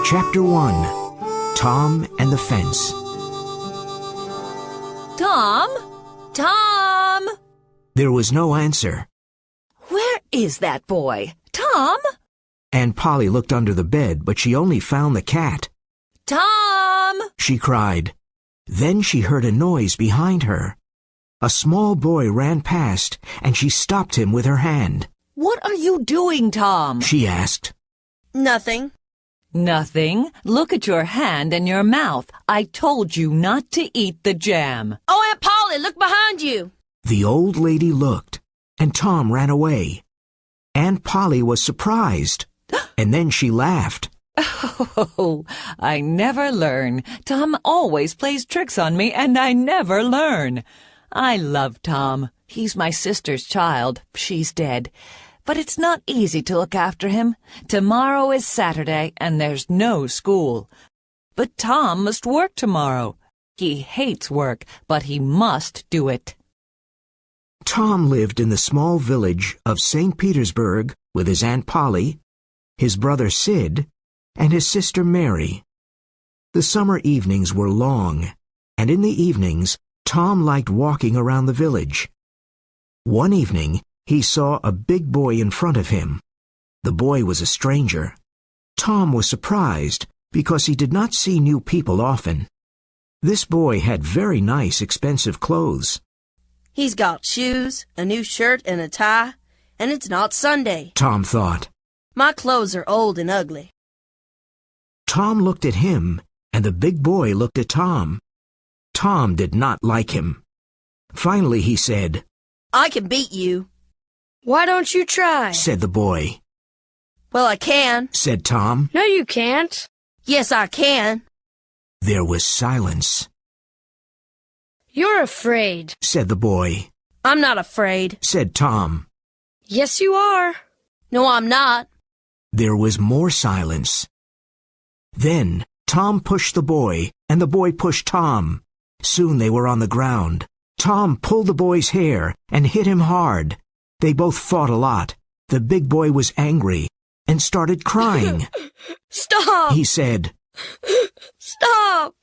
Chapter 1. Tom and the Fence. Tom? Tom? There was no answer. Where is that boy? Tom? Aunt Polly looked under the bed, but she only found the cat. Tom! She cried. Then she heard a noise behind her. A small boy ran past, and she stopped him with her hand. What are you doing, Tom? She asked. Nothing. Nothing. Look at your hand and your mouth. I told you not to eat the jam. Oh, Aunt Polly, look behind you. The old lady looked, and Tom ran away. Aunt Polly was surprised, and then she laughed. Oh, I never learn. Tom always plays tricks on me, and I never learn. I love Tom. He's my sister's child. She's dead. But it's not easy to look after him. Tomorrow is Saturday, and there's no school. But Tom must work tomorrow. He hates work, but he must do it. Tom lived in the small village of St. Petersburg with his Aunt Polly, his brother Sid, and his sister Mary. The summer evenings were long, and in the evenings, Tom liked walking around the village. One evening, he saw a big boy in front of him. The boy was a stranger. Tom was surprised because he did not see new people often. This boy had very nice, expensive clothes. He's got shoes, a new shirt, and a tie, and it's not Sunday, Tom thought. My clothes are old and ugly. Tom looked at him, and the big boy looked at Tom. Tom did not like him. Finally he said, I can beat you. Why don't you try? said the boy. Well, I can. Said Tom. No, you can't. Yes, I can. There was silence. You're afraid, Said the boy. I'm not afraid. Said Tom. Yes, you are. No, I'm not. There was more silence. Then Tom pushed the boy, and the boy pushed Tom. Soon they were on the ground. Tom pulled the boy's hair and hit him hard. They both fought a lot. The big boy was angry and started crying. Stop! He said, Stop!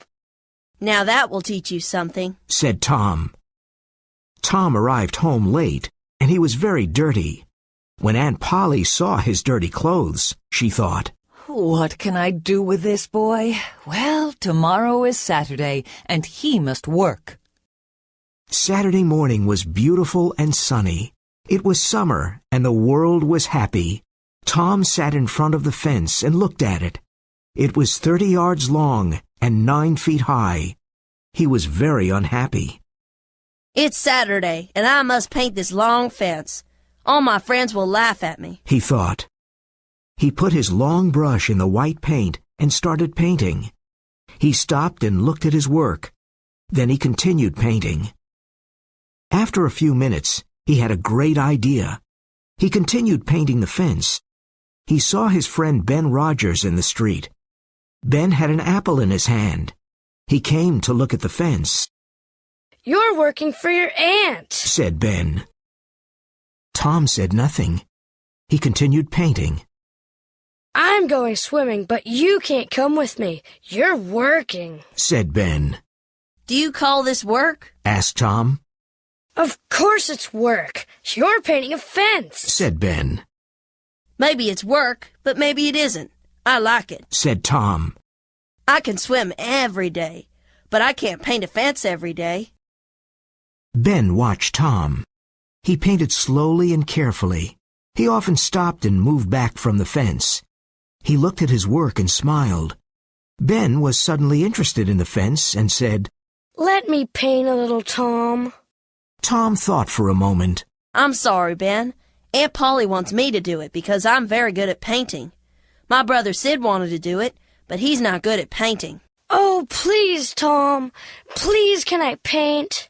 Now that will teach you something, said Tom. Tom arrived home late, and he was very dirty. When Aunt Polly saw his dirty clothes, she thought, What can I do with this boy? Well, tomorrow is Saturday, and he must work. Saturday morning was beautiful and sunny. It was summer, and the world was happy. Tom sat in front of the fence and looked at it. It was 30 yards long and 9 feet high. He was very unhappy. It's Saturday, and I must paint this long fence. All my friends will laugh at me, he thought. He put his long brush in the white paint and started painting. He stopped and looked at his work. Then he continued painting. After a few minutes, he had a great idea. He continued painting the fence. He saw his friend Ben Rogers in the street. Ben had an apple in his hand. He came to look at the fence. You're working for your aunt, said Ben. Tom said nothing. He continued painting. I'm going swimming, but you can't come with me. You're working, said Ben. Do you call this work? Asked Tom. Of course it's work. You're painting a fence, said Ben. Maybe it's work, but maybe it isn't. I like it, said Tom. I can swim every day, but I can't paint a fence every day. Ben watched Tom. He painted slowly and carefully. He often stopped and moved back from the fence. He looked at his work and smiled. Ben was suddenly interested in the fence and said, Let me paint a little, Tom. Tom thought for a moment. I'm sorry, Ben. Aunt Polly wants me to do it because I'm very good at painting. My brother Sid wanted to do it, but he's not good at painting. Oh, please, Tom. Please, can I paint?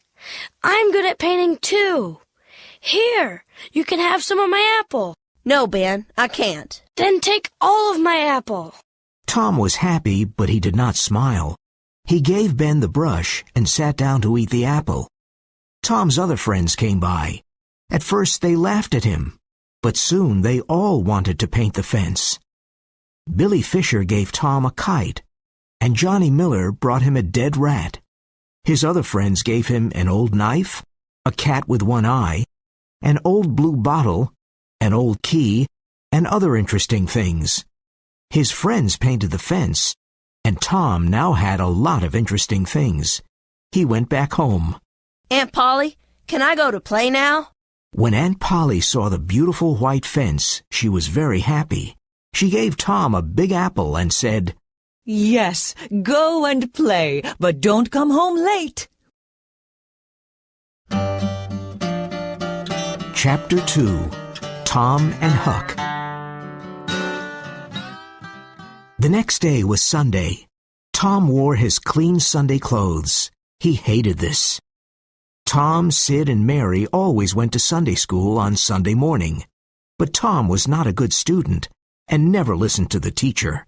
I'm good at painting, too. Here, you can have some of my apple. No, Ben, I can't. Then take all of my apple. Tom was happy, but he did not smile. He gave Ben the brush and sat down to eat the apple. Tom's other friends came by. At first they laughed at him, but soon they all wanted to paint the fence. Billy Fisher gave Tom a kite, and Johnny Miller brought him a dead rat. His other friends gave him an old knife, a cat with one eye, an old blue bottle, an old key, and other interesting things. His friends painted the fence, and Tom now had a lot of interesting things. He went back home. Aunt Polly, can I go to play now? When Aunt Polly saw the beautiful white fence, she was very happy. She gave Tom a big apple and said, Yes, go and play, but don't come home late. Chapter 2. Tom and Huck. The next day was Sunday. Tom wore his clean Sunday clothes. He hated this. Tom, Sid, and Mary always went to Sunday school on Sunday morning. But Tom was not a good student and never listened to the teacher.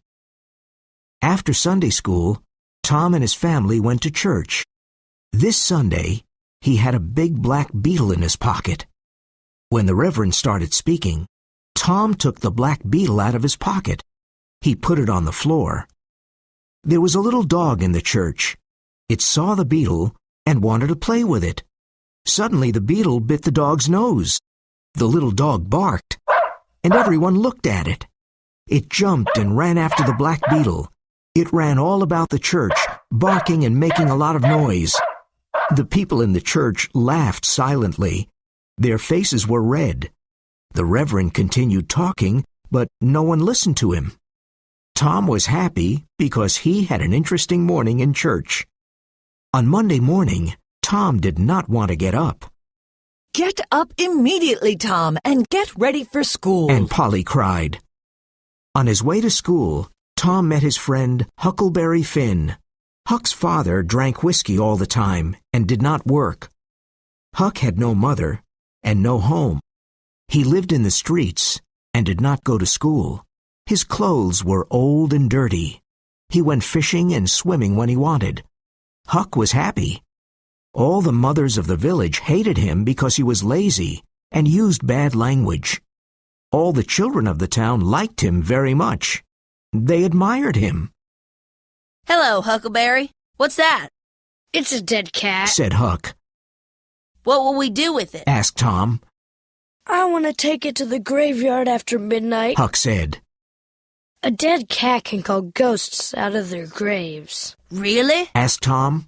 After Sunday school, Tom and his family went to church. This Sunday, he had a big black beetle in his pocket. When the Reverend started speaking, Tom took the black beetle out of his pocket. He put it on the floor. There was a little dog in the church. It saw the beetle and wanted to play with it. Suddenly the beetle bit the dog's nose. The little dog barked, and everyone looked at it. It jumped and ran after the black beetle. It ran all about the church, barking and making a lot of noise. The people in the church laughed silently. Their faces were red. The Reverend continued talking, but no one listened to him. Tom was happy because he had an interesting morning in church. On Monday morning, Tom did not want to get up. Get up immediately, Tom, and get ready for school. Aunt Polly cried. On his way to school, Tom met his friend Huckleberry Finn. Huck's father drank whiskey all the time and did not work. Huck had no mother and no home. He lived in the streets and did not go to school. His clothes were old and dirty. He went fishing and swimming when he wanted. Huck was happy. All the mothers of the village hated him because he was lazy and used bad language. All the children of the town liked him very much. They admired him. Hello, Huckleberry. What's that? It's a dead cat. Said Huck. What will we do with it? Asked Tom. I want to take it to the graveyard after midnight. Huck said. A dead cat can call ghosts out of their graves. Really? Asked Tom.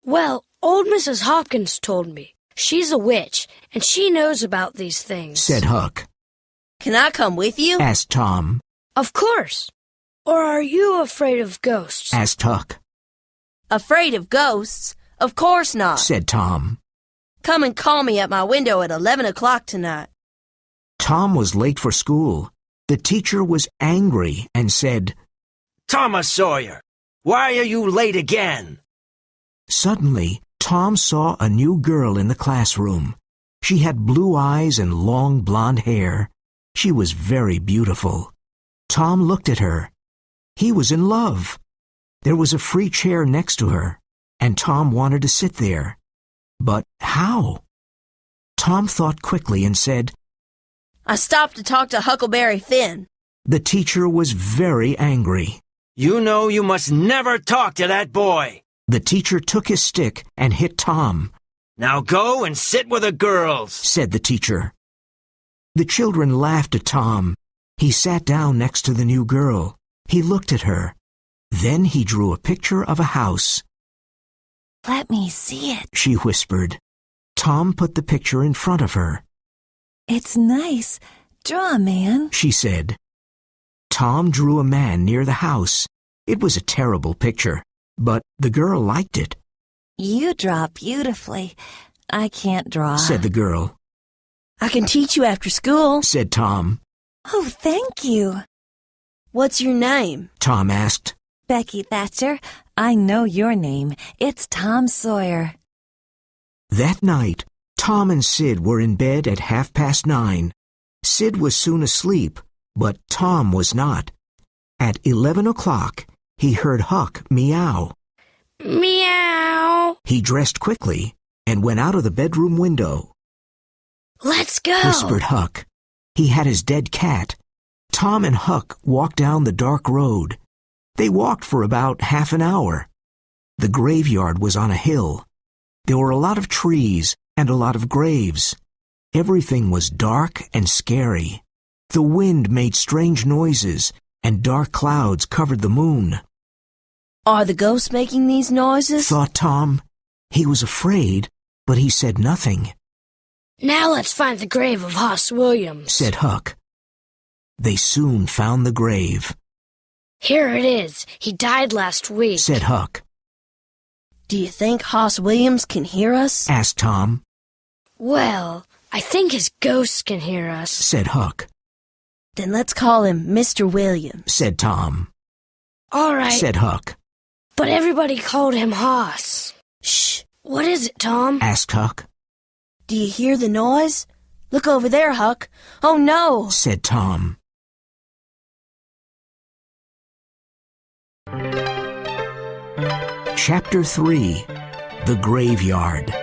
Well, old Mrs. Hopkins told me. She's a witch, and she knows about these things. Said Huck. Can I come with you? Asked Tom. Of course. Or are you afraid of ghosts? Asked Huck. Afraid of ghosts? Of course not. Said Tom. Come and call me at my window at 11 o'clock tonight. Tom was late for school. The teacher was angry and said, Thomas Sawyer, why are you late again? Suddenly, Tom saw a new girl in the classroom. She had blue eyes and long blonde hair. She was very beautiful. Tom looked at her. He was in love. There was a free chair next to her, and Tom wanted to sit there. But how? Tom thought quickly and said, I stopped to talk to Huckleberry Finn. The teacher was very angry. You know you must never talk to that boy. The teacher took his stick and hit Tom. Now go and sit with the girls, said the teacher. The children laughed at Tom. He sat down next to the new girl. He looked at her. Then he drew a picture of a house. Let me see it. She whispered. Tom put the picture in front of her. It's nice. Draw a man, she said. Tom drew a man near the house. It was a terrible picture, but the girl liked it. You draw beautifully. I can't draw, said the girl. I can teach you after school, said Tom. Oh, thank you. What's your name? Tom asked. Becky Thatcher. I know your name. It's Tom Sawyer. That night, Tom and Sid were in bed at 9:30. Sid was soon asleep, but Tom was not. At 11 o'clock, he heard Huck meow. Meow. He dressed quickly and went out of the bedroom window. Let's go, Whispered Huck. He had his dead cat. Tom and Huck walked down the dark road. They walked for about half an hour. The graveyard was on a hill. There were a lot of trees and a lot of graves. Everything was dark and scary. The wind made strange noises, and dark clouds covered the moon. Are the ghosts making these noises? Thought Tom. He was afraid, but he said nothing. Now let's find the grave of Hoss Williams, Said Huck. They soon found the grave. Here it is. He died last week, Said Huck. Do you think Hoss Williams can hear us? Asked Tom. Well, I think his ghosts can hear us, Said Huck. Then let's call him Mr. Williams. Said Tom. All right, Said Huck. but everybody called him Hoss. Shh. What is it, Tom? Asked Huck. Do you hear the noise? Look over there, Huck. Oh, no. Said Tom. Chapter 3. The Graveyard.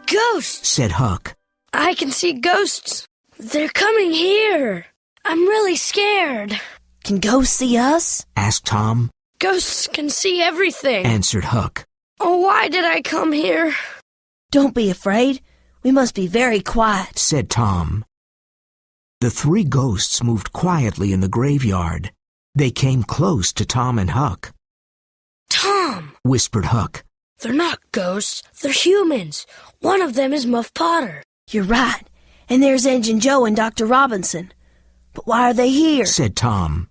Ghosts! Said Huck. I can see ghosts. They're coming here. I'm really scared. Can ghosts see us? Asked Tom. Ghosts can see everything. Answered Huck. Oh, why did I come here? Don't be afraid. We must be very quiet. Said Tom. The three ghosts moved quietly in the graveyard. They came close to Tom and Huck. Tom! Whispered Huck. They're not ghosts. They're humans. One of them is Muff Potter. You're right. And there's Engine Joe and Dr. Robinson. But why are they here? Said Tom.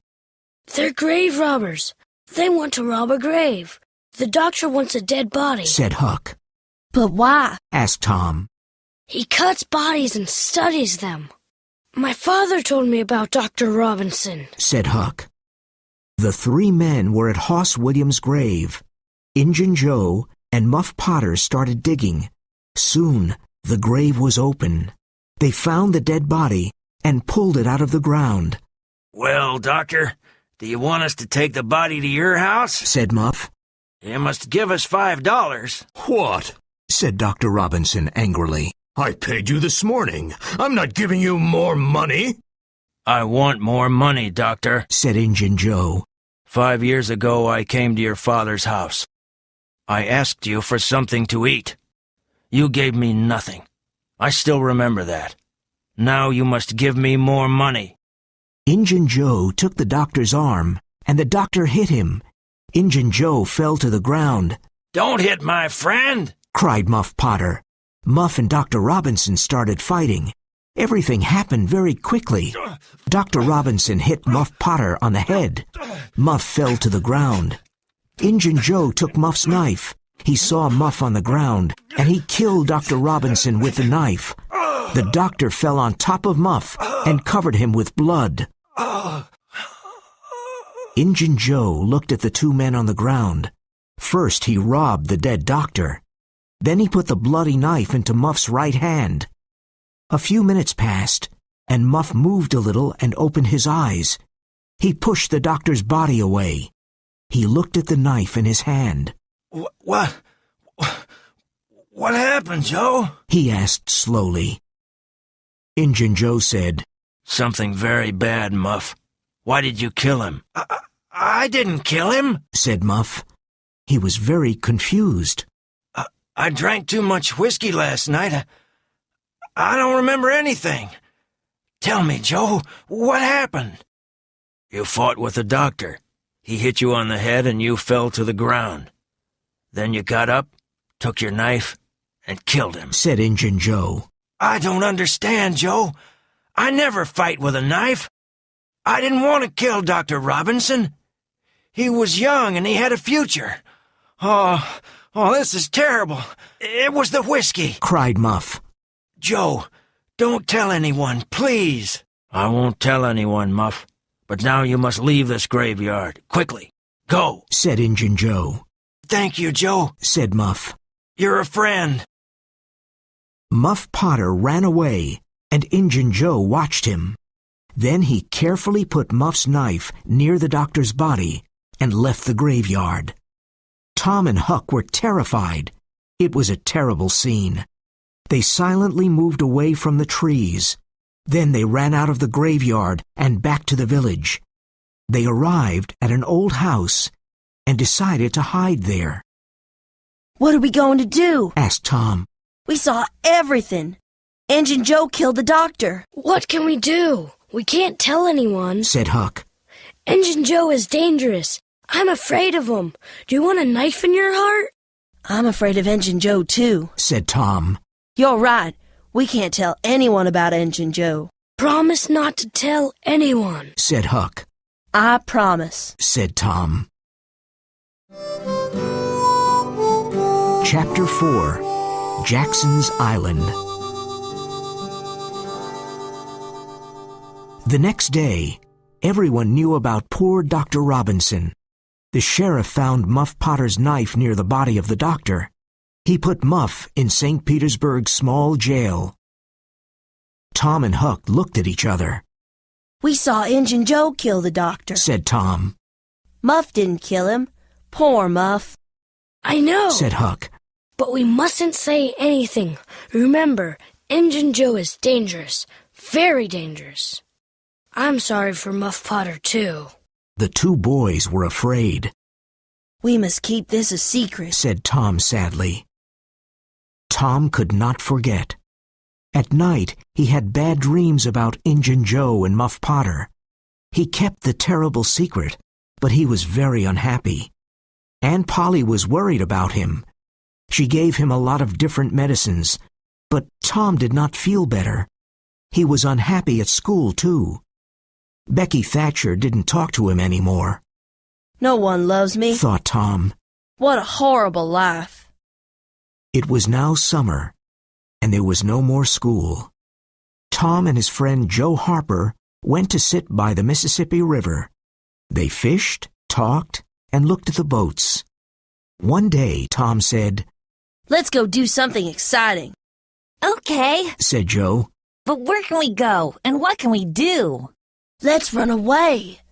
They're grave robbers. They want to rob a grave. The doctor wants a dead body. Said Huck. But why? Asked Tom. He cuts bodies and studies them. My father told me about Dr. Robinson. Said Huck. The three men were at Hoss Williams' grave. Injun Joe and Muff Potter started digging. Soon the grave was open. They found the dead body and pulled it out of the ground. Well, Doctor, do you want us to take the body to your house? Said Muff. You must give us $5. What? Said Dr. Robinson angrily. I paid you this morning. I'm not giving you more money. I want more money, Doctor. Said Injun Joe. 5 years ago, I came to your father's house. I asked you for something to eat. You gave me nothing. I still remember that. Now you must give me more money. Injun Joe took the doctor's arm, and the doctor hit him. Injun Joe fell to the ground. Don't hit my friend! Cried Muff Potter. Muff and Dr. Robinson started fighting. Everything happened very quickly. Dr. Robinson hit Muff Potter on the head. Muff fell to the ground. Injun Joe took Muff's knife. He saw Muff on the ground, and he killed Dr. Robinson with the knife. The doctor fell on top of Muff and covered him with blood. Injun Joe looked at the two men on the ground. First he robbed the dead doctor. Then he put the bloody knife into Muff's right hand. A few minutes passed, and Muff moved a little and opened his eyes. He pushed the doctor's body away. He looked at the knife in his hand. What happened, Joe? He asked slowly. Injun Joe said, Something very bad, Muff. Why did you kill him? I didn't kill him, said Muff. He was very confused. I drank too much whiskey last night. I don't remember anything. Tell me, Joe, what happened? You fought with the doctor. He hit you on the head and you fell to the ground. Then you got up, took your knife, and killed him, said Injun Joe. I don't understand, Joe. I never fight with a knife. I didn't want to kill Dr. Robinson. He was young and he had a future. Oh, this is terrible. It was the whiskey, cried Muff. Joe, don't tell anyone, please. I won't tell anyone, Muff. But now you must leave this graveyard. Quickly. Go, said Injun Joe. Thank you, Joe, said Muff. You're a friend. Muff Potter ran away, and Injun Joe watched him. Then he carefully put Muff's knife near the doctor's body and left the graveyard. Tom and Huck were terrified. It was a terrible scene. They silently moved away from the trees. Then they ran out of the graveyard and back to the village. They arrived at an old house and decided to hide there. "What are we going to do?" asked Tom. "We saw everything. Injun Joe killed the doctor." What can we do? We can't tell anyone, said Huck. Injun Joe is dangerous. I'm afraid of him. Do you want a knife in your heart? "I'm afraid of Injun Joe, too," said Tom. "You're right. We can't tell anyone about Injun Joe." Promise not to tell anyone, said Huck. "I promise," said Tom. Chapter 4. Jackson's Island. The next day, everyone knew about poor Dr. Robinson. The sheriff found Muff Potter's knife near the body of the doctor. He put Muff in St. Petersburg's small jail. Tom and Huck looked at each other. "We saw Injun Joe kill the doctor," said Tom. "Muff didn't kill him. Poor Muff." I know, said Huck. But we mustn't say anything. Remember, Injun Joe is dangerous. Very dangerous. I'm sorry for Muff Potter, too. The two boys were afraid. "We must keep this a secret," said Tom sadly. Tom could not forget. At night, he had bad dreams about Injun Joe and Muff Potter. He kept the terrible secret, but he was very unhappy. Aunt Polly was worried about him. She gave him a lot of different medicines, but Tom did not feel better. He was unhappy at school, too. Becky Thatcher didn't talk to him anymore. "No one loves me," thought Tom. "What a horrible life." It was now summer, and there was no more school. Tom and his friend Joe Harper went to sit by the Mississippi River. They fished, talked, and looked at the boats. One day, Tom said, "Let's go do something exciting." Okay, said Joe. but where can we go and what can we do? "Let's run away.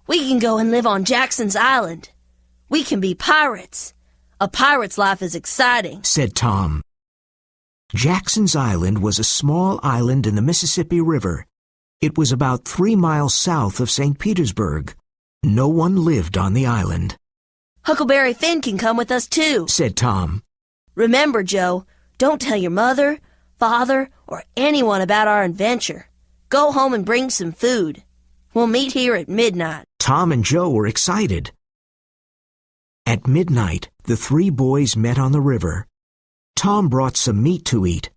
We can go and live on Jackson's Island. We can be pirates. A pirate's life is exciting," said Tom. Jackson's Island was a small island in the Mississippi River. It was about 3 miles south of St. Petersburg. No one lived on the island. "Huckleberry Finn can come with us too," said Tom. "Remember, Joe, don't tell your mother, father, or anyone about our adventure. Go home and bring some food. We'll meet here at midnight." Tom and Joe were excited. At midnight, the 3 boys met on the river. Tom brought some meat to eat.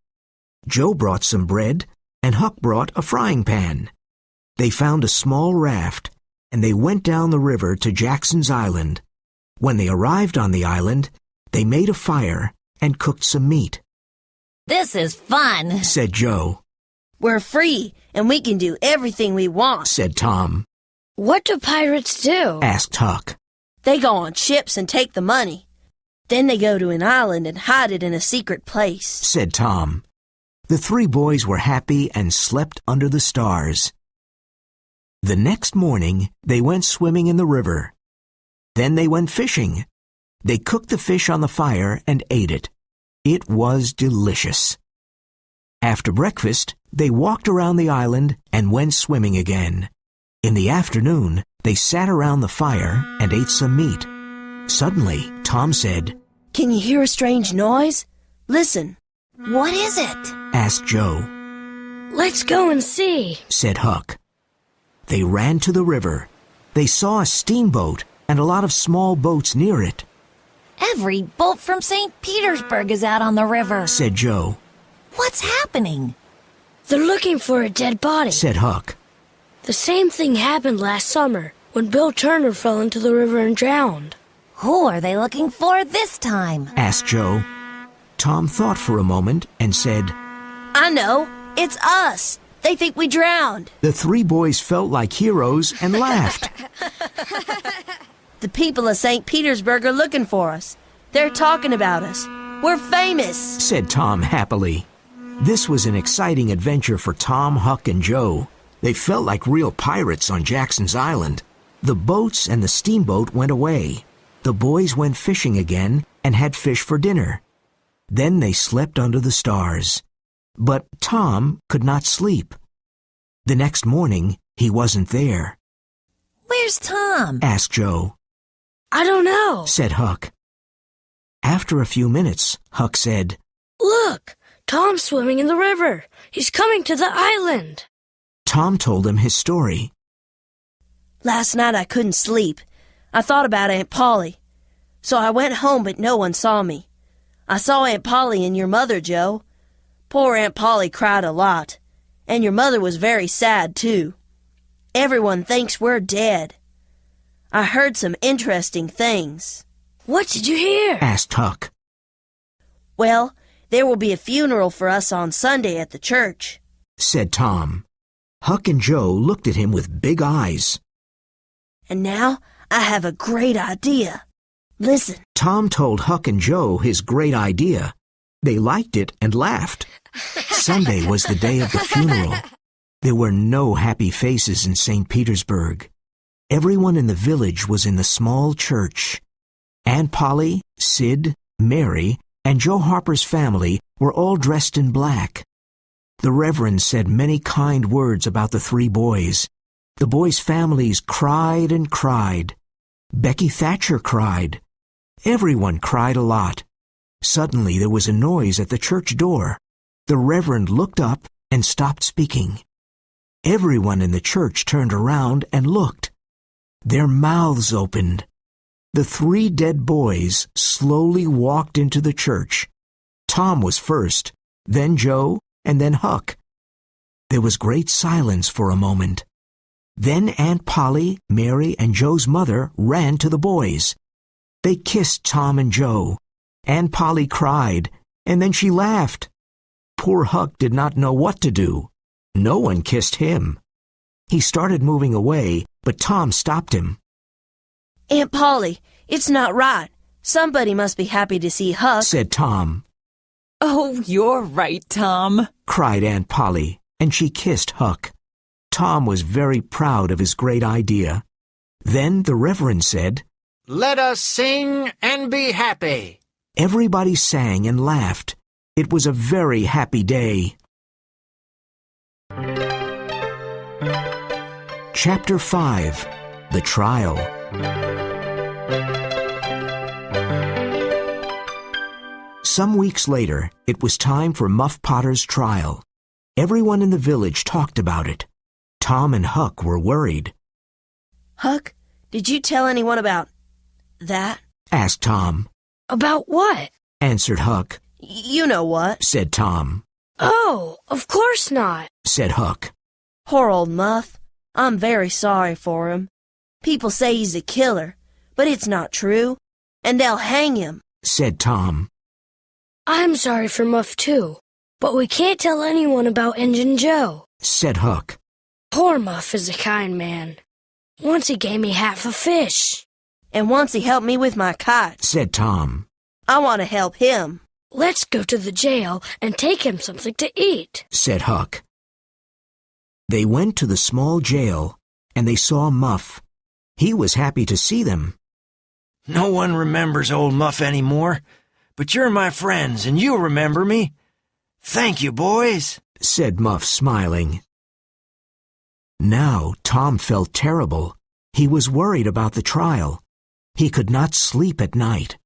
Joe brought some bread, and Huck brought a frying pan. They found a small raft, and they went down the river to Jackson's Island. When they arrived on the island, they made a fire and cooked some meat. This is fun, said Joe. "We're free, and we can do everything we want," said Tom. What do pirates do? Asked Huck. "They go on ships and take the money. Then they go to an island and hide it in a secret place," said Tom. The 3 boys were happy and slept under the stars. The next morning, they went swimming in the river. Then they went fishing. They cooked the fish on the fire and ate it. It was delicious. After breakfast, they walked around the island and went swimming again. In the afternoon, they sat around the fire and ate some meat. Suddenly, Tom said, "Can you hear a strange noise? Listen." What is it? asked Joe. Let's go and see, said Huck. They ran to the river. They saw a steamboat and a lot of small boats near it, Every boat from St. Petersburg is out on the river, said Joe. What's happening? They're looking for a dead body. Said Huck. The same thing happened last summer when Bill Turner fell into the river and drowned. Who are they looking for this time? Asked Joe. Tom thought for a moment and said, "I know. It's us. They think we drowned." The 3 boys felt like heroes and laughed. "The people of St. Petersburg are looking for us. They're talking about us. We're famous," said Tom happily. This was an exciting adventure for Tom, Huck, and Joe. They felt like real pirates on Jackson's Island. The boats and the steamboat went away. The boys went fishing again and had fish for dinner. Then they slept under the stars. But Tom could not sleep. The next morning, he wasn't there. Where's Tom? Asked Joe. I don't know, Said Huck. After a few minutes, Huck said, Look, Tom's swimming in the river. He's coming to the island. Tom told him his story. Last night I couldn't sleep. I thought about Aunt Polly. So I went home, but no one saw me. I saw Aunt Polly and your mother, Joe. Poor Aunt Polly cried a lot. And your mother was very sad, too. Everyone thinks we're dead. I heard some interesting things. What did you hear? Asked Huck. Well, there will be a funeral for us on Sunday at the church, Said Tom. Huck and Joe looked at him with big eyes. And now I have a great idea. Listen. Tom told Huck and Joe his great idea. They liked it and laughed. Sunday was the day of the funeral. There were no happy faces in St. Petersburg. Everyone in the village was in the small church. Aunt Polly, Sid, Mary, and Joe Harper's family were all dressed in black. The Reverend said many kind words about the three boys. The boys' families cried and cried. Becky Thatcher cried. Everyone cried a lot. Suddenly there was a noise at the church door. The Reverend looked up and stopped speaking. Everyone in the church turned around and looked. Their mouths opened. The three dead boys slowly walked into the church. Tom was first, then Joe, and then Huck. There was great silence for a moment. Then Aunt Polly, Mary, and Joe's mother ran to the boys. They kissed Tom and Joe. Aunt Polly cried, and then she laughed. Poor Huck did not know what to do. No one kissed him. He started moving away, but Tom stopped him. Aunt Polly, it's not right. Somebody must be happy to see Huck, Said Tom. Oh, you're right, Tom, Cried Aunt Polly, and she kissed Huck. Tom was very proud of his great idea. Then the Reverend said, Let us sing and be happy. Everybody sang and laughed. It was a very happy day. Chapter 5. The Trial. Some weeks later, it was time for Muff Potter's trial. Everyone in the village talked about it. Tom and Huck were worried. Huck, did you tell anyone about that? Asked Tom. About what? Answered Huck. You know what, Said Tom. Oh, of course not. Said Huck. Poor old Muff. I'm very sorry for him. People say he's a killer, but it's not true, and they'll hang him, Said Tom. I'm sorry for Muff, too, but we can't tell anyone about Injun Joe. Said Huck. Poor Muff is a kind man. Once he gave me half a fish. and once he helped me with my kite. Said Tom. I want to help him. Let's go to the jail and take him something to eat. Said Huck. They went to the small jail, and they saw Muff. He was happy to see them. No one remembers old Muff anymore, but you're my friends, and you remember me. Thank you, boys, said Muff, smiling. Now Tom felt terrible. He was worried about the trial. He could not sleep at night.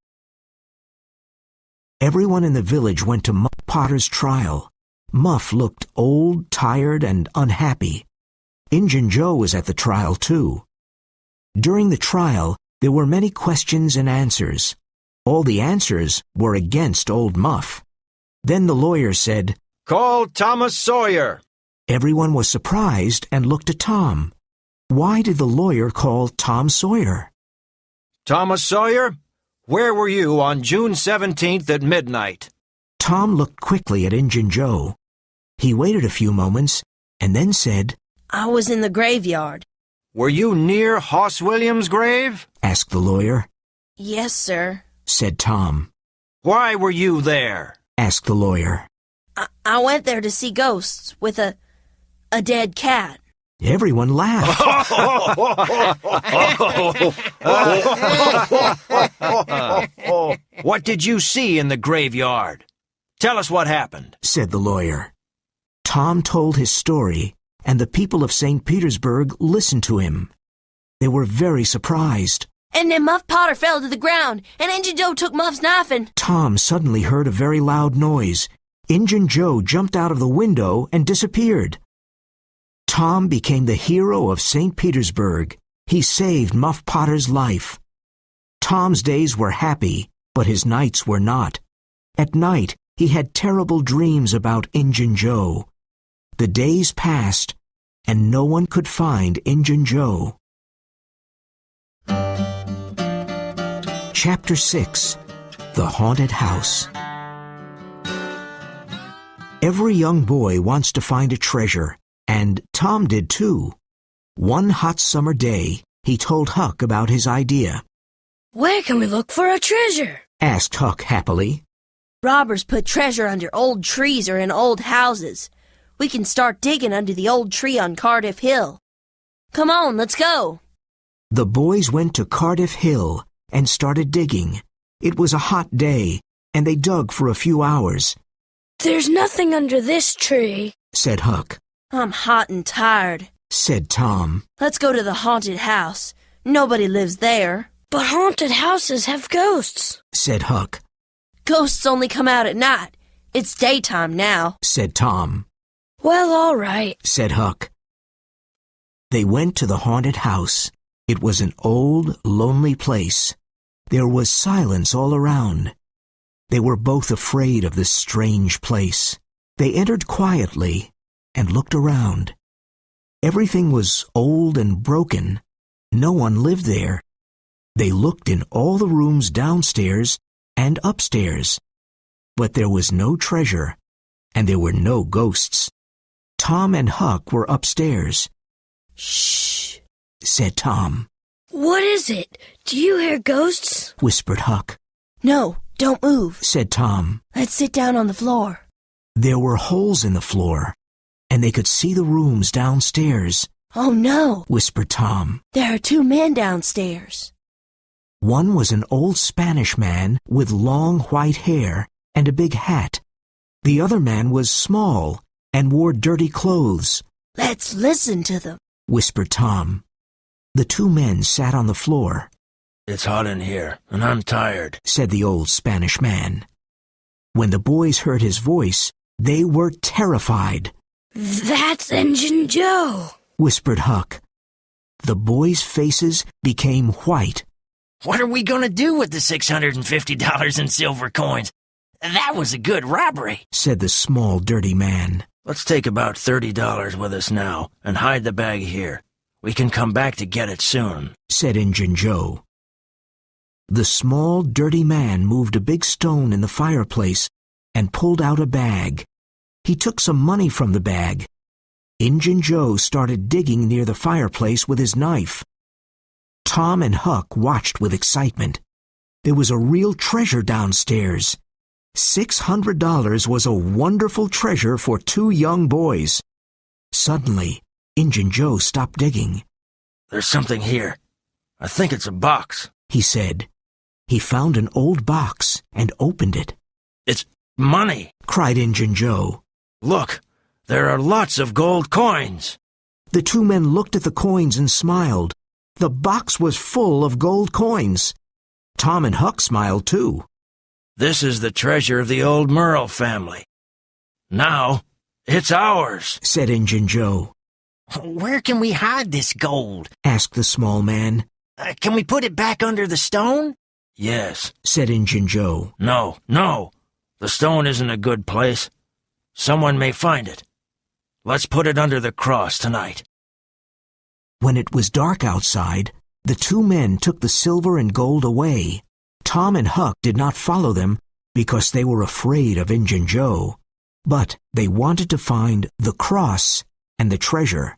Everyone in the village went to Muff Potter's trial. Muff looked old, tired, and unhappy. Injun Joe was at the trial, too. During the trial, there were many questions and answers. All the answers were against old Muff. Then the lawyer said, "Call Thomas Sawyer." Everyone was surprised and looked at Tom. Why did the lawyer call Tom Sawyer? Thomas Sawyer, where were you on June 17th at midnight? Tom looked quickly at Injun Joe. He waited a few moments and then said, I was in the graveyard. Were you near Hoss Williams' grave? asked the lawyer. Yes, sir. Said Tom. Why were you there? Asked the lawyer. I went there to see ghosts with a dead cat. Everyone laughed. What did you see in the graveyard? Tell us what happened, said the lawyer. Tom told his story, and the people of St. Petersburg listened to him. They were very surprised. And then Muff Potter fell to the ground, and Injun Joe took Muff's knife and... Tom suddenly heard a very loud noise. Injun Joe jumped out of the window and disappeared. Tom became the hero of St. Petersburg. He saved Muff Potter's life. Tom's days were happy, but his nights were not. At night, he had terrible dreams about Injun Joe. The days passed, and no one could find Injun Joe. Chapter 6. The Haunted House. Every young boy wants to find a treasure, and Tom did too. One hot summer day, he told Huck about his idea. Where can we look for a treasure? Asked Huck happily. Robbers put treasure under old trees or in old houses. We can start digging under the old tree on Cardiff Hill. Come on, let's go. The boys went to Cardiff Hill and started digging. It was a hot day, and they dug for a few hours. There's nothing under this tree, said Huck. I'm hot and tired, said Tom. Let's go to the haunted house. Nobody lives there. But haunted houses have ghosts, said Huck. Ghosts only come out at night. It's daytime now, said Tom. Well, all right, said Huck. They went to the haunted house. It was an old, lonely place. There was silence all around. They were both afraid of this strange place. They entered quietly and looked around. Everything was old and broken. No one lived there. They looked in all the rooms downstairs and upstairs. But there was no treasure, and there were no ghosts. Tom and Huck were upstairs. Shh, said Tom. What is it? Do you hear ghosts? Whispered Huck. No, don't move, said Tom. Let's sit down on the floor. There were holes in the floor, and they could see the rooms downstairs. Oh no, whispered Tom. There are two men downstairs. One was an old Spanish man with long white hair and a big hat. The other man was small and wore dirty clothes. Let's listen to them, whispered Tom. The two men sat on the floor. It's hot in here, and I'm tired, said the old Spanish man. When the boys heard his voice, they were terrified. That's Injun Joe, whispered Huck. The boys' faces became white. What are we going to do with the $650 in silver coins? That was a good robbery, said the small, dirty man. Let's take about $30 with us now and hide the bag here. We can come back to get it soon, said Injun Joe. The small, dirty man moved a big stone in the fireplace and pulled out a bag. He took some money from the bag. Injun Joe started digging near the fireplace with his knife. Tom and Huck watched with excitement. There was a real treasure downstairs. $600 was a wonderful treasure for two young boys. Suddenly, Injun Joe stopped digging. There's something here. I think it's a box, he said. He found an old box and opened it. It's money, cried Injun Joe. Look, there are lots of gold coins. The two men looked at the coins and smiled. The box was full of gold coins. Tom and Huck smiled too. This is the treasure of the old Merle family. Now, it's ours, said Injun Joe. Where can we hide this gold? Asked the small man. Can we put it back under the stone? Yes, said Injun Joe. No, the stone isn't a good place. Someone may find it. Let's put it under the cross tonight. When it was dark outside, the two men took the silver and gold away. Tom and Huck did not follow them because they were afraid of Injun Joe, but they wanted to find the cross and the treasure.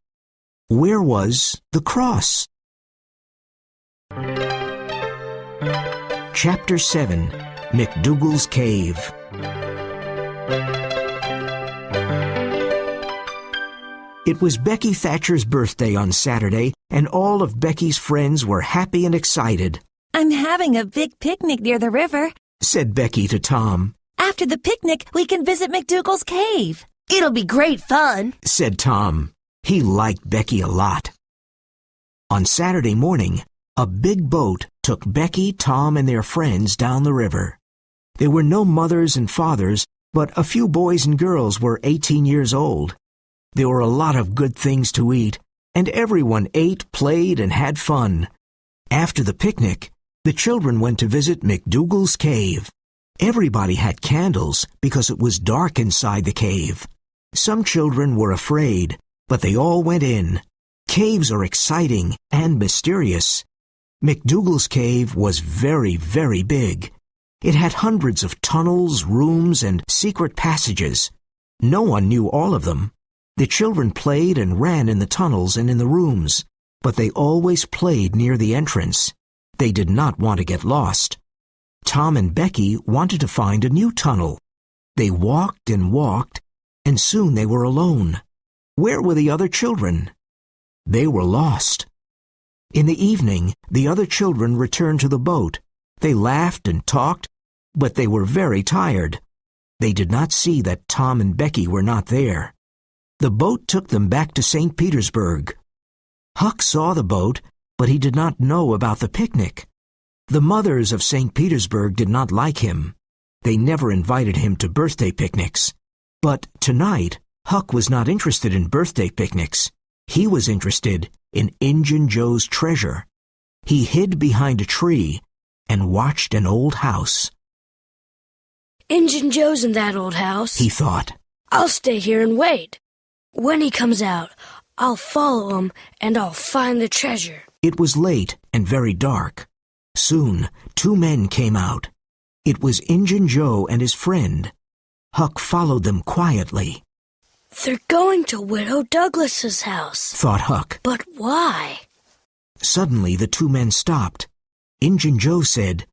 Where was the cross? Chapter 7. McDougal's Cave. It was Becky Thatcher's birthday on Saturday, and all of Becky's friends were happy and excited. I'm having a big picnic near the river, said Becky to Tom. After the picnic, we can visit McDougal's cave. It'll be great fun, said Tom. He liked Becky a lot. On Saturday morning, a big boat took Becky, Tom, and their friends down the river. There were no mothers and fathers, but a few boys and girls were 18 years old. There were a lot of good things to eat, and everyone ate, played, and had fun. After the picnic, the children went to visit McDougal's cave. Everybody had candles because it was dark inside the cave. Some children were afraid, but they all went in. Caves are exciting and mysterious. McDougal's cave was very, very big. It had hundreds of tunnels, rooms, and secret passages. No one knew all of them. The children played and ran in the tunnels and in the rooms, but they always played near the entrance. They did not want to get lost. Tom and Becky wanted to find a new tunnel. They walked and walked, and soon they were alone. Where were the other children? They were lost. In the evening, the other children returned to the boat. They laughed and talked, but they were very tired. They did not see that Tom and Becky were not there. The boat took them back to St. Petersburg. Huck saw the boat, but he did not know about the picnic. The mothers of St. Petersburg did not like him. They never invited him to birthday picnics. But tonight, Huck was not interested in birthday picnics. He was interested in Injun Joe's treasure. He hid behind a tree and watched an old house. Injun Joe's in that old house, he thought. I'll stay here and wait. When he comes out, I'll follow him and I'll find the treasure. It was late and very dark. Soon, two men came out. It was Injun Joe and his friend. Huck followed them quietly. They're going to Widow Douglas's house, thought Huck. But why? Suddenly the two men stopped. Injun Joe said,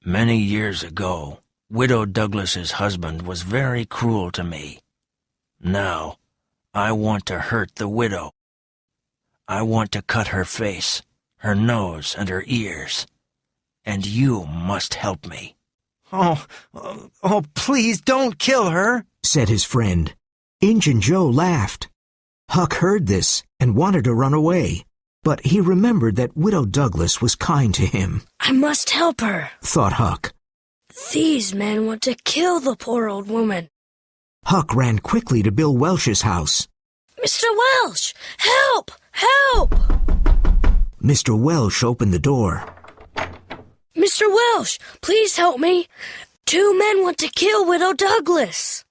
"Many years ago, Widow Douglas's husband was very cruel to me. Now, I want to hurt the widow. I want to cut her face, her nose, and her ears. And you must help me." Oh, please don't kill her, said his friend. Injun Joe laughed. Huck heard this and wanted to run away, but he remembered that Widow Douglas was kind to him. I must help her, thought Huck. These men want to kill the poor old woman. Huck ran quickly to Bill Welsh's house. Mr. Welsh, help! Help! Mr. Welsh opened the door. Mr. Welsh, please help me. Two men want to kill Widow Douglas.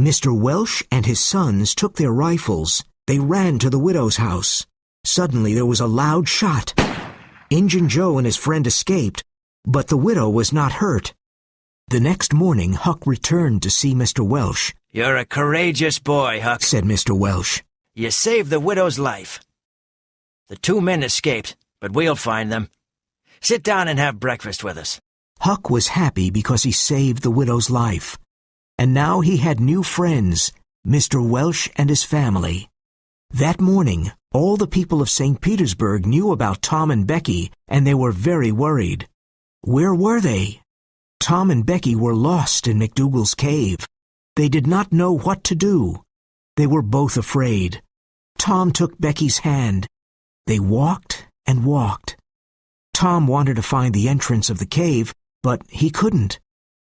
Mr. Welsh and his sons took their rifles. They ran to the widow's house. Suddenly there was a loud shot. Injun Joe and his friend escaped, but the widow was not hurt. The next morning, Huck returned to see Mr. Welsh. "You're a courageous boy, Huck," said Mr. Welsh. "You saved the widow's life. The two men escaped, but we'll find them. Sit down and have breakfast with us." Huck was happy because he saved the widow's life. And now he had new friends, Mr. Welsh and his family. That morning, all the people of St. Petersburg knew about Tom and Becky, and they were very worried. Where were they? Tom and Becky were lost in McDougal's cave. They did not know what to do. They were both afraid. Tom took Becky's hand. They walked and walked. Tom wanted to find the entrance of the cave, but he couldn't.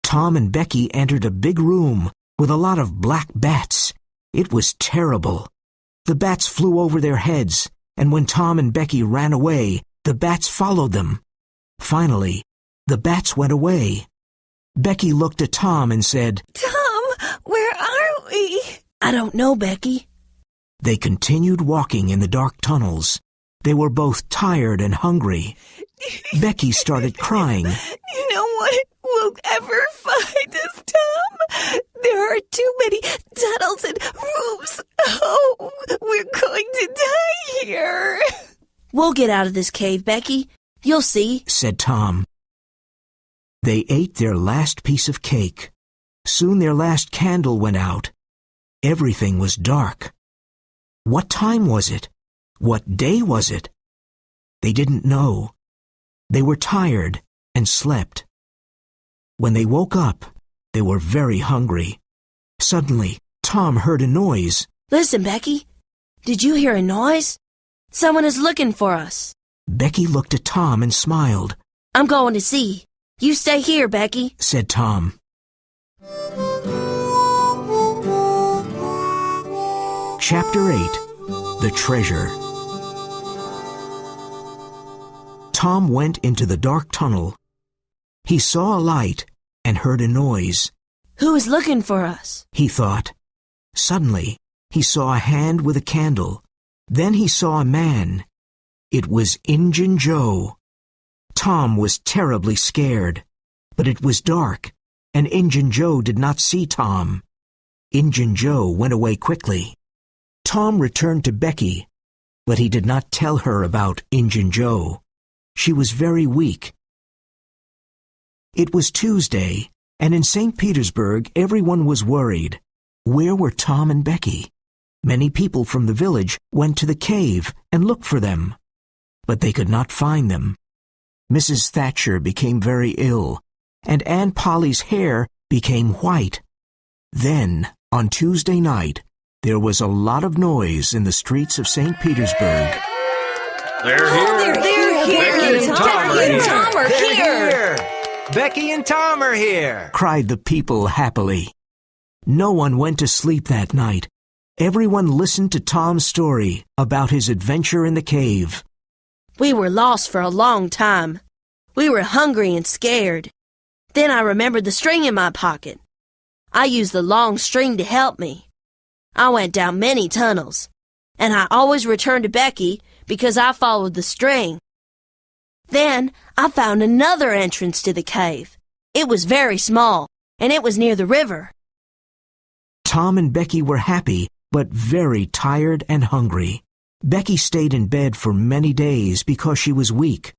Tom and Becky entered a big room with a lot of black bats. It was terrible. The bats flew over their heads, and when Tom and Becky ran away, the bats followed them. Finally, the bats went away. Becky looked at Tom and said, Tom, where are we? I don't know, Becky. They continued walking in the dark tunnels. They were both tired and hungry. Becky started crying. No one will ever find us, Tom. There are too many tunnels and rooms. Oh, we're going to die here. We'll get out of this cave, Becky. You'll see, said Tom. They ate their last piece of cake. Soon their last candle went out. Everything was dark. What time was it? What day was it? They didn't know. They were tired and slept. When they woke up, they were very hungry. Suddenly, Tom heard a noise. Listen, Becky. Did you hear a noise? Someone is looking for us. Becky looked at Tom and smiled. I'm going to see. You stay here, Becky, said Tom. Chapter 8. The Treasure. Tom went into the dark tunnel. He saw a light and heard a noise. Who is looking for us? He thought. Suddenly, he saw a hand with a candle. Then he saw a man. It was Injun Joe. Tom was terribly scared, but it was dark, and Injun Joe did not see Tom. Injun Joe went away quickly. Tom returned to Becky, but he did not tell her about Injun Joe. She was very weak. It was Tuesday, and in St. Petersburg everyone was worried. Where were Tom and Becky? Many people from the village went to the cave and looked for them, but they could not find them. Mrs. Thatcher became very ill, and Aunt Polly's hair became white. Then, on Tuesday night, there was a lot of noise in the streets of St. Petersburg. They're here. They're here. Becky and Tom are Becky and Tom are here. Becky and Tom are here. Cried the people happily. No one went to sleep that night. Everyone listened to Tom's story about his adventure in the cave. We were lost for a long time. We were hungry and scared. Then I remembered the string in my pocket. I used the long string to help me. I went down many tunnels, and I always returned to Becky because I followed the string. Then I found another entrance to the cave. It was very small, and it was near the river. Tom and Becky were happy, but very tired and hungry. Becky stayed in bed for many days because she was weak.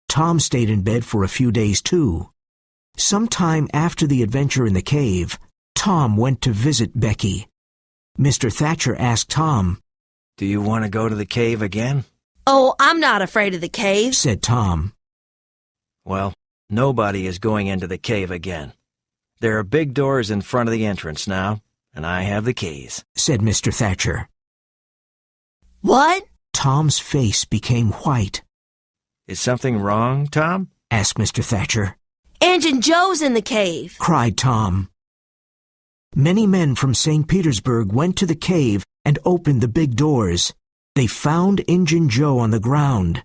Tom stayed in bed for a few days too. Sometime after the adventure in the cave, Tom went to visit Becky. Mr. Thatcher asked Tom, Do you want to go to the cave again? Oh, I'm not afraid of the cave, said Tom. Well, nobody is going into the cave again. There are big doors in front of the entrance now, and I have the keys, said Mr. Thatcher. What? Tom's face became white. Is something wrong, Tom? Asked Mr. Thatcher. Injun Joe's in the cave, cried Tom. Many men from St. Petersburg went to the cave and opened the big doors. They found Injun Joe on the ground.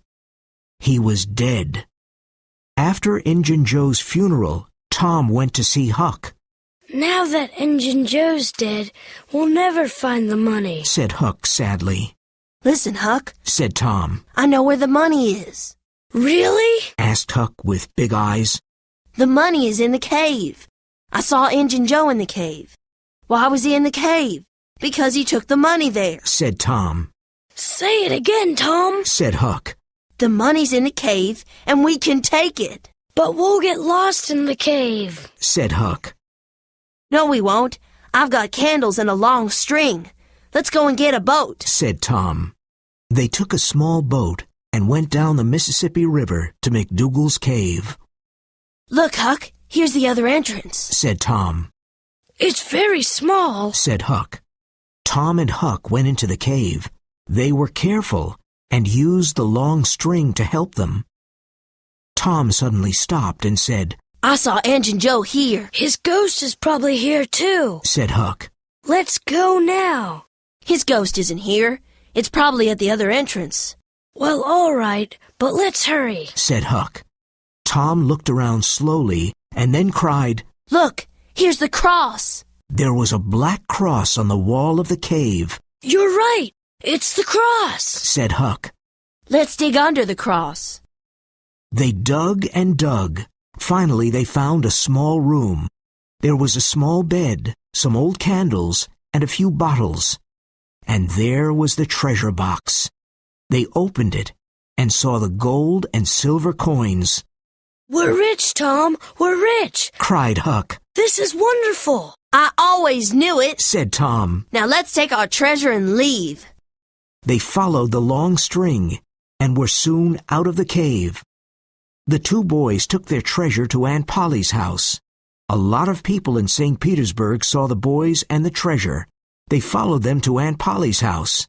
He was dead. After Injun Joe's funeral, Tom went to see Huck. Now that Injun Joe's dead, we'll never find the money, said Huck sadly. Listen, Huck, said Tom. I know where the money is. Really? Asked Huck with big eyes. The money is in the cave. I saw Injun Joe in the cave. Why was he in the cave? Because he took the money there, said Tom. Say it again, Tom, said Huck. The money's in the cave, and we can take it. But we'll get lost in the cave, said Huck. No, we won't. I've got candles and a long string. Let's go and get a boat, said Tom. They took a small boat and went down the Mississippi River to McDougal's cave. Look, Huck, here's the other entrance, said Tom. It's very small, said Huck. Tom and Huck went into the cave. They were careful and used the long string to help them. Tom suddenly stopped and said, I saw Injun Joe here, His ghost is probably here too, said Huck. Let's go now. His ghost isn't here. It's probably at the other entrance. Well, all right, but let's hurry, said Huck. Tom looked around slowly and then cried, Look, here's the cross. There was a black cross on the wall of the cave. You're right. It's the cross, said Huck. Let's dig under the cross. They dug and dug. Finally, they found a small room. There was a small bed, some old candles, and a few bottles. And there was the treasure box. They opened it and saw the gold and silver coins. We're rich, Tom. We're rich, cried Huck. This is wonderful. I always knew it, said Tom. Now let's take our treasure and leave. They followed the long string and were soon out of the cave. The two boys took their treasure to Aunt Polly's house. A lot of people in St. Petersburg saw the boys and the treasure, They followed them to Aunt Polly's house.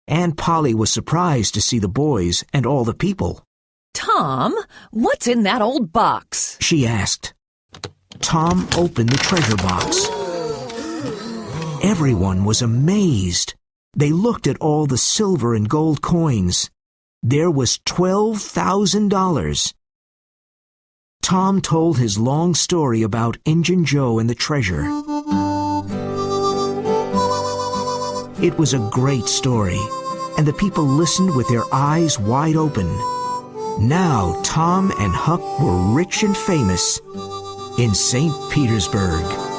Aunt Polly was surprised to see the boys and all the people. Tom, what's in that old box? She asked. Tom opened the treasure box. Everyone was amazed. They looked at all the silver and gold coins. There was $12,000. Tom told his long story about Injun Joe and the treasure. It was a great story, and the people listened with their eyes wide open. Now Tom and Huck were rich and famous in St. Petersburg.